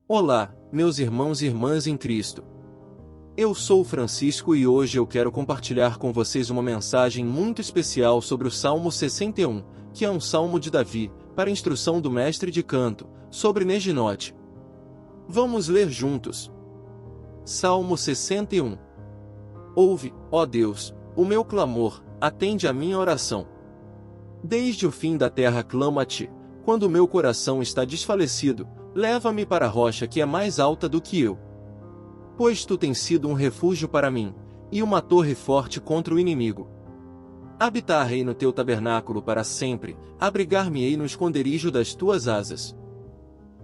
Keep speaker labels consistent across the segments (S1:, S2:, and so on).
S1: Olá, meus irmãos e irmãs em Cristo. Eu sou Francisco e hoje eu quero compartilhar com vocês uma mensagem muito especial sobre o Salmo 61, que é um salmo de Davi, para instrução do mestre de canto, sobre Neginote. Vamos ler juntos. Salmo 61. Ouve, ó Deus, o meu clamor, atende a minha oração. Desde o fim da terra clamo a ti, quando o meu coração está desfalecido, leva-me para a rocha que é mais alta do que eu. Pois tu tens sido um refúgio para mim, e uma torre forte contra o inimigo. Habitar-ei no teu tabernáculo para sempre, abrigar-me-ei no esconderijo das tuas asas.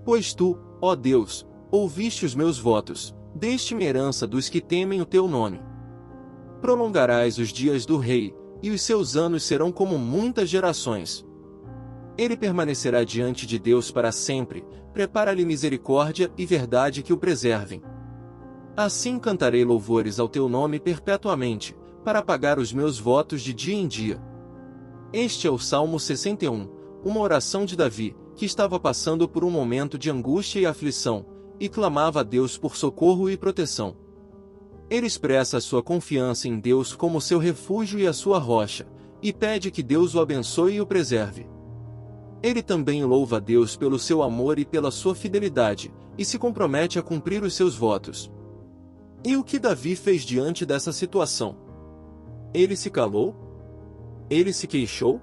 S1: Pois tu, ó Deus, ouviste os meus votos, deste-me herança dos que temem o teu nome. Prolongarás os dias do rei, e os seus anos serão como muitas gerações. Ele permanecerá diante de Deus para sempre, prepara-lhe misericórdia e verdade que o preservem. Assim cantarei louvores ao teu nome perpetuamente, para pagar os meus votos de dia em dia. Este é o Salmo 61, uma oração de Davi, que estava passando por um momento de angústia e aflição, e clamava a Deus por socorro e proteção. Ele expressa a sua confiança em Deus como seu refúgio e a sua rocha, e pede que Deus o abençoe e o preserve. Ele também louva a Deus pelo seu amor e pela sua fidelidade, e se compromete a cumprir os seus votos. E o que Davi fez diante dessa situação? Ele se calou? Ele se queixou?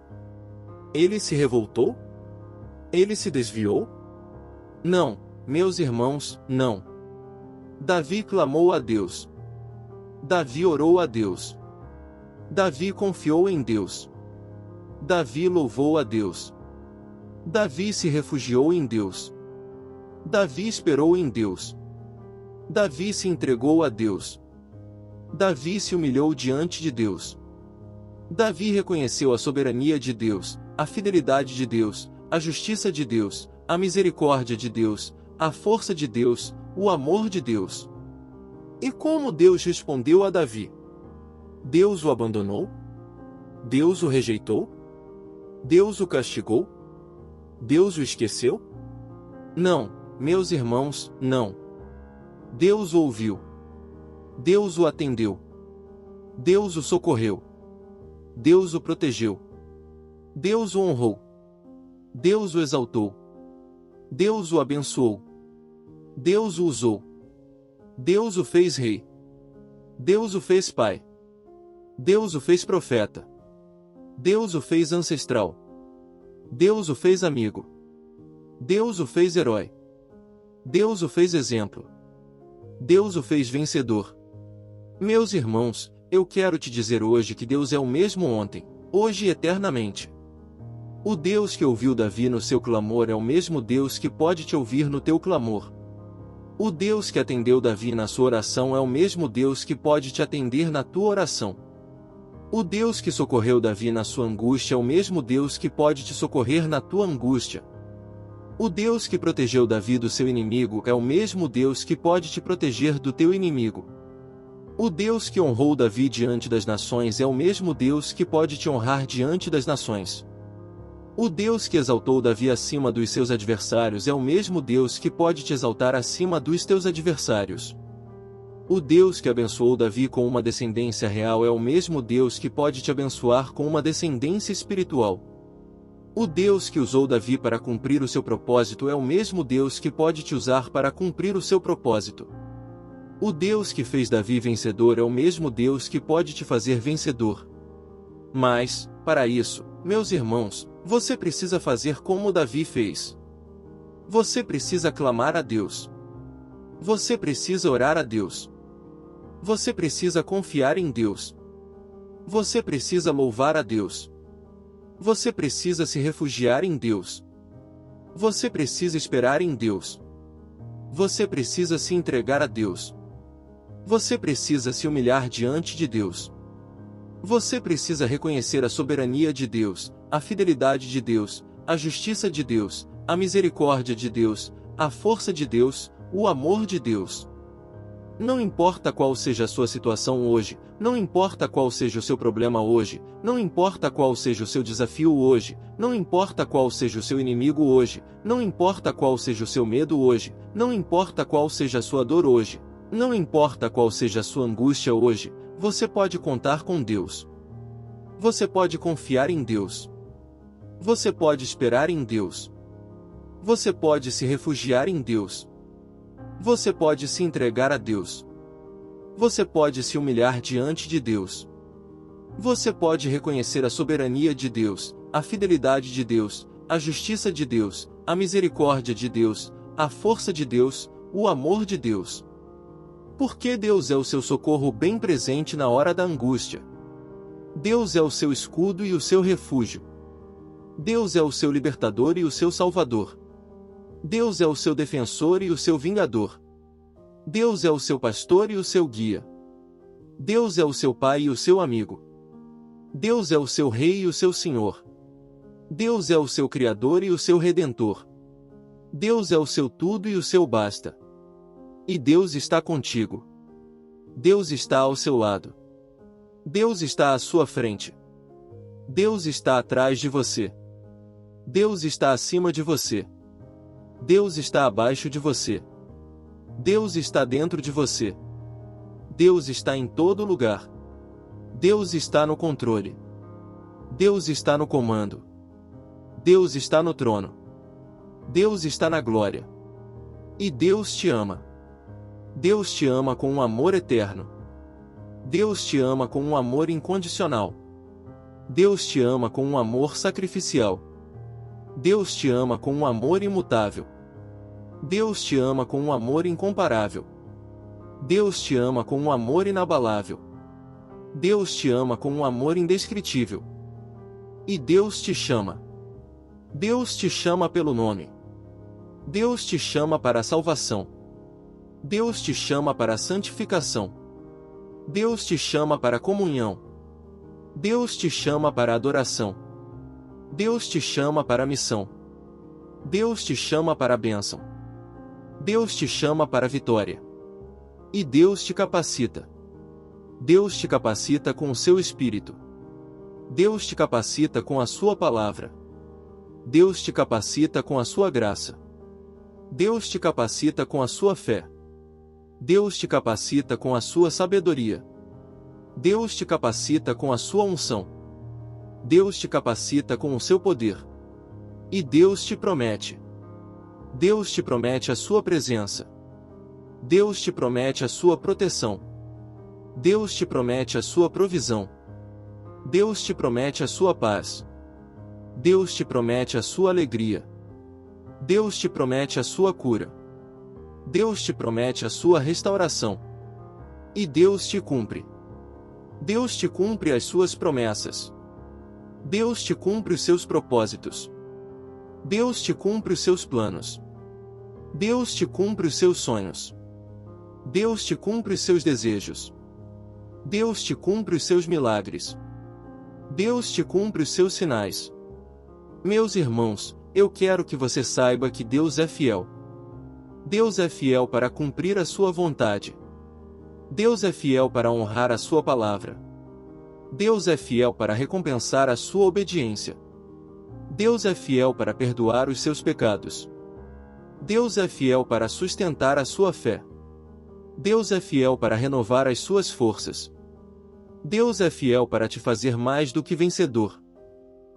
S1: Ele se revoltou? Ele se desviou? Não, meus irmãos, não. Davi clamou a Deus. Davi orou a Deus. Davi confiou em Deus. Davi louvou a Deus. Davi se refugiou em Deus. Davi esperou em Deus. Davi se entregou a Deus. Davi se humilhou diante de Deus. Davi reconheceu a soberania de Deus, a fidelidade de Deus, a justiça de Deus, a misericórdia de Deus, a força de Deus, o amor de Deus. E como Deus respondeu a Davi? Deus o abandonou? Deus o rejeitou? Deus o castigou? Deus o esqueceu? Não, meus irmãos, não. Deus o ouviu. Deus o atendeu. Deus o socorreu. Deus o protegeu. Deus o honrou. Deus o exaltou. Deus o abençoou. Deus o usou. Deus o fez rei. Deus o fez pai. Deus o fez profeta. Deus o fez ancestral. Deus o fez amigo. Deus o fez herói. Deus o fez exemplo. Deus o fez vencedor. Meus irmãos, eu quero te dizer hoje que Deus é o mesmo ontem, hoje e eternamente. O Deus que ouviu Davi no seu clamor é o mesmo Deus que pode te ouvir no teu clamor. O Deus que atendeu Davi na sua oração é o mesmo Deus que pode te atender na tua oração. O Deus que socorreu Davi na sua angústia é o mesmo Deus que pode te socorrer na tua angústia. O Deus que protegeu Davi do seu inimigo é o mesmo Deus que pode te proteger do teu inimigo. O Deus que honrou Davi diante das nações é o mesmo Deus que pode te honrar diante das nações. O Deus que exaltou Davi acima dos seus adversários é o mesmo Deus que pode te exaltar acima dos teus adversários. O Deus que abençoou Davi com uma descendência real é o mesmo Deus que pode te abençoar com uma descendência espiritual. O Deus que usou Davi para cumprir o seu propósito é o mesmo Deus que pode te usar para cumprir o seu propósito. O Deus que fez Davi vencedor é o mesmo Deus que pode te fazer vencedor. Mas, para isso, meus irmãos, você precisa fazer como Davi fez. Você precisa clamar a Deus. Você precisa orar a Deus. Você precisa confiar em Deus. Você precisa louvar a Deus. Você precisa se refugiar em Deus. Você precisa esperar em Deus. Você precisa se entregar a Deus. Você precisa se humilhar diante de Deus. Você precisa reconhecer a soberania de Deus, a fidelidade de Deus, a justiça de Deus, a misericórdia de Deus, a força de Deus, o amor de Deus. Não importa qual seja a sua situação hoje, não importa qual seja o seu problema hoje, não importa qual seja o seu desafio hoje, não importa qual seja o seu inimigo hoje, não importa qual seja o seu medo hoje, não importa qual seja a sua dor hoje, não importa qual seja a sua angústia hoje, você pode contar com Deus. Você pode confiar em Deus. Você pode esperar em Deus. Você pode se refugiar em Deus. Você pode se entregar a Deus. Você pode se humilhar diante de Deus. Você pode reconhecer a soberania de Deus, a fidelidade de Deus, a justiça de Deus, a misericórdia de Deus, a força de Deus, o amor de Deus. Porque Deus é o seu socorro bem presente na hora da angústia. Deus é o seu escudo e o seu refúgio. Deus é o seu libertador e o seu salvador. Deus é o seu defensor e o seu vingador. Deus é o seu pastor e o seu guia. Deus é o seu pai e o seu amigo. Deus é o seu rei e o seu senhor. Deus é o seu criador e o seu redentor. Deus é o seu tudo e o seu basta. E Deus está contigo. Deus está ao seu lado. Deus está à sua frente. Deus está atrás de você. Deus está acima de você. Deus está abaixo de você. Deus está dentro de você. Deus está em todo lugar. Deus está no controle. Deus está no comando. Deus está no trono. Deus está na glória. E Deus te ama. Deus te ama com um amor eterno. Deus te ama com um amor incondicional. Deus te ama com um amor sacrificial. Deus te ama com um amor imutável. Deus te ama com um amor incomparável. Deus te ama com um amor inabalável. Deus te ama com um amor indescritível. E Deus te chama. Deus te chama pelo nome. Deus te chama para a salvação. Deus te chama para a santificação. Deus te chama para a comunhão. Deus te chama para a adoração. Deus te chama para a missão. Deus te chama para a bênção. Deus te chama para a vitória. E Deus te capacita. Deus te capacita com o seu Espírito. Deus te capacita com a sua palavra. Deus te capacita com a sua graça. Deus te capacita com a sua fé. Deus te capacita com a sua sabedoria. Deus te capacita com a sua unção. Deus te capacita com o seu poder. E Deus te promete. Deus te promete a sua presença. Deus te promete a sua proteção. Deus te promete a sua provisão. Deus te promete a sua paz. Deus te promete a sua alegria. Deus te promete a sua cura. Deus te promete a sua restauração. E Deus te cumpre. Deus te cumpre as suas promessas. Deus te cumpre os seus propósitos. Deus te cumpre os seus planos. Deus te cumpre os seus sonhos. Deus te cumpre os seus desejos. Deus te cumpre os seus milagres. Deus te cumpre os seus sinais. Meus irmãos, eu quero que você saiba que Deus é fiel. Deus é fiel para cumprir a sua vontade. Deus é fiel para honrar a sua palavra. Deus é fiel para recompensar a sua obediência. Deus é fiel para perdoar os seus pecados. Deus é fiel para sustentar a sua fé. Deus é fiel para renovar as suas forças. Deus é fiel para te fazer mais do que vencedor.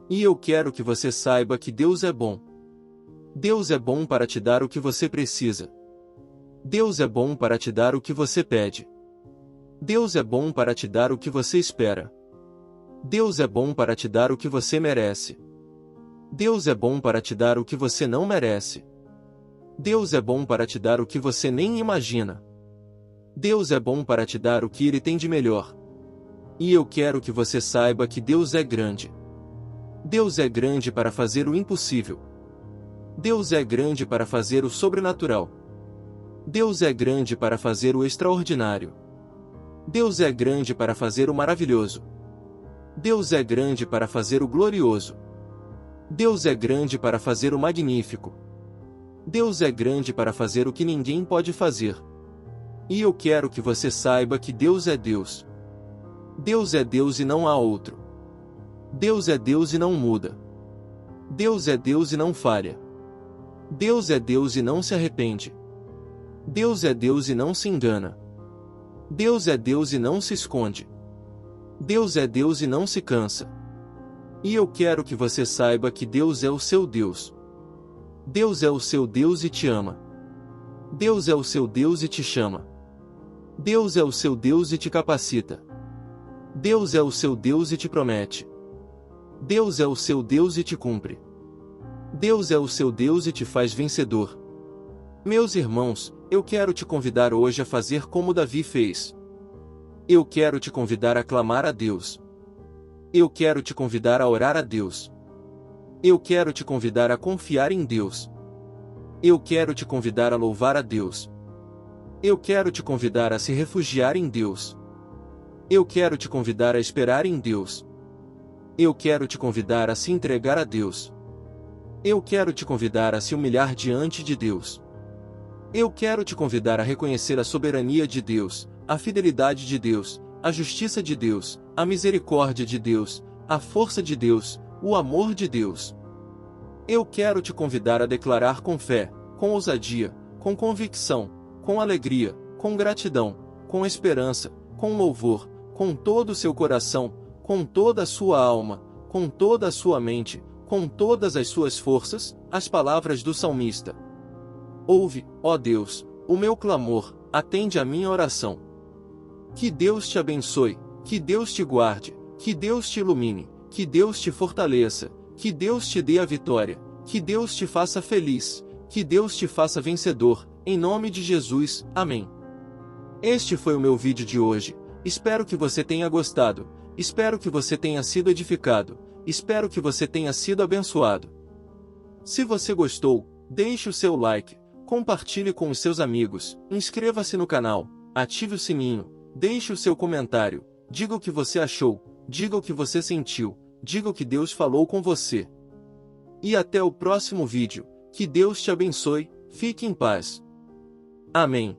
S1: E eu quero que você saiba que Deus é bom. Deus é bom para te dar o que você precisa. Deus é bom para te dar o que você pede. Deus é bom para te dar o que você espera. Deus é bom para te dar o que você merece. Deus é bom para te dar o que você não merece. Deus é bom para te dar o que você nem imagina. Deus é bom para te dar o que Ele tem de melhor. E eu quero que você saiba que Deus é grande. Deus é grande para fazer o impossível. Deus é grande para fazer o sobrenatural. Deus é grande para fazer o extraordinário. Deus é grande para fazer o maravilhoso. Deus é grande para fazer o glorioso. Deus é grande para fazer o magnífico. Deus é grande para fazer o que ninguém pode fazer. E eu quero que você saiba que Deus é Deus. Deus é Deus e não há outro. Deus é Deus e não muda. Deus é Deus e não falha. Deus é Deus e não se arrepende. Deus é Deus e não se engana. Deus é Deus e não se esconde. Deus é Deus e não se cansa. E eu quero que você saiba que Deus é o seu Deus. Deus é o seu Deus e te ama. Deus é o seu Deus e te chama. Deus é o seu Deus e te capacita. Deus é o seu Deus e te promete. Deus é o seu Deus e te cumpre. Deus é o seu Deus e te faz vencedor. Meus irmãos, eu quero te convidar hoje a fazer como Davi fez. Eu quero te convidar a clamar a Deus. Eu quero te convidar a orar a Deus. Eu quero te convidar a confiar em Deus. Eu quero te convidar a louvar a Deus. Eu quero te convidar a se refugiar em Deus. Eu quero te convidar a esperar em Deus. Eu quero te convidar a se entregar a Deus. Eu quero te convidar a se humilhar diante de Deus. Eu quero te convidar a reconhecer a soberania de Deus, a fidelidade de Deus, a justiça de Deus, a misericórdia de Deus, a força de Deus, o amor de Deus. Eu quero te convidar a declarar com fé, com ousadia, com convicção, com alegria, com gratidão, com esperança, com louvor, com todo o seu coração, com toda a sua alma, com toda a sua mente, com todas as suas forças, as palavras do salmista. Ouve, ó Deus, o meu clamor, atende a minha oração. Que Deus te abençoe, que Deus te guarde, que Deus te ilumine, que Deus te fortaleça, que Deus te dê a vitória, que Deus te faça feliz, que Deus te faça vencedor, em nome de Jesus, amém. Este foi o meu vídeo de hoje, espero que você tenha gostado, espero que você tenha sido edificado, espero que você tenha sido abençoado. Se você gostou, deixe o seu like, compartilhe com os seus amigos, inscreva-se no canal, ative o sininho, deixe o seu comentário, diga o que você achou, diga o que você sentiu, diga o que Deus falou com você. E até o próximo vídeo, que Deus te abençoe, fique em paz. Amém.